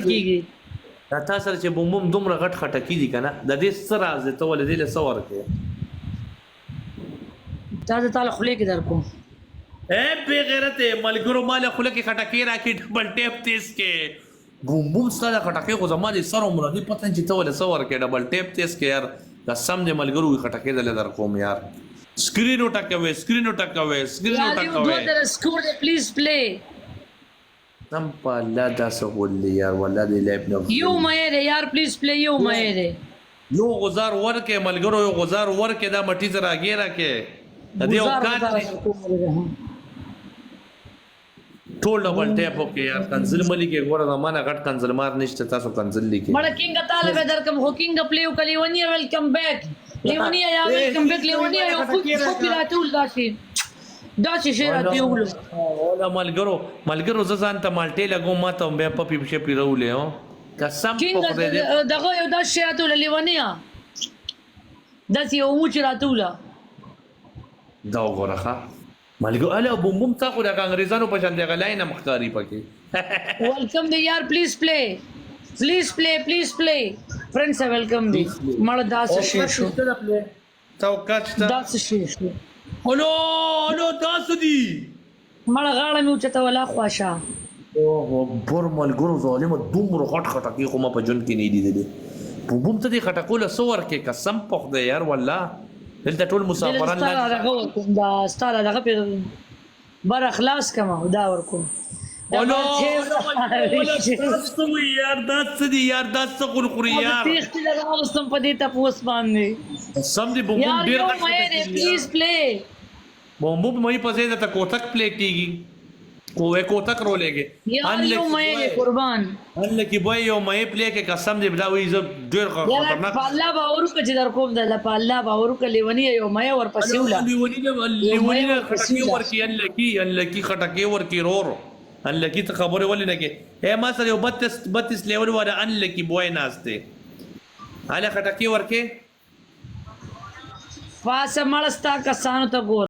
کیږي دا تا سره چې بوم بوم دومره غټ خټکی دي کنه د دې څه راز دی ته ولې دې له څه ورکې تا د تعالی خولې کې در کوم اے بے غیرته ملګرو مال خله کې خټکی راکې ډبل ټیپ تیز کې بوم بوم ستاره خټکی خو زما دي سر عمر دي پته چې ته ولې څه ورکې ډبل ټیپ تیز کې یار قسم دې ملګرو خټکی دل در کوم یار سکرین وټکوي سکور دې پلیز پلی نم په الله دا څه ولې یار والله دې لایب نه یو مې دې یار پلیز پلی یو مې دې یو غزار ورکه ملګرو یو غزار ورکه دا مټی زرا ګیرا کې د دې اوقات ټول ډبل ټیپ وکي یار کنزل ملي کې ګوره زمانہ غټ کنزل مار نشته تاسو کنزل لیکي مړه کینګ طالب درکم هوکینګ پلیو کلیونی ویلکم بیک لیونی یا ویلکم بیک لیونی یو کوپی راتول داشي شي راتول ولا ملګرو ځان ته مالټه لګو ما ته به په پیپشه پیرولې هو قسم په خدای دې دغه یو داشي راتول لیونی داس یو موچ راتول دا وګوره ملګرو اله بوم بوم تا خو د انګريزانو په شان دی غلای نه مخکاری پکې ویلکم دی یار پلیز پلی فرندز ویلکم دی مړه داس شي شو تا وکټ داس شي شو الو تاسو دی مړه غاړه مې اوچته ولا خواشه او بر ملګرو ظالم دومره غټ خټکی خو ما په جون کې نه دی دي بوم بوم ته دې خټکول سور کې قسم پخ دی یار والله دلته ټول مسافران دا ستاره دغه په بر اخلاص کما دا ورکوم الو تاسو یار داس دي یار داس خور خوري یار تیخت لګاو سم په دې تاسو باندې سم دي بوم بوم ډیر غټ پلیز پلی بوم بوم مې په ځای ته کوتک پلی کیږي کوتک رولېږي یار یو مې قربان الله کی بوي یو مې پلی کې قسم دې بلا وې ز ډیر خطرناک الله باور کې چې در کوم د الله باور کې لیونی یو مې ور پسې ولا لیونی خټکی ورکی الله کی خټکی ورکی رور الله کی ته خبره ولې نه کې اے ما سره 32 لیول وره الله کی بوي ناشته اله خټکی ورکه فاس مړستا کسانو ته ګور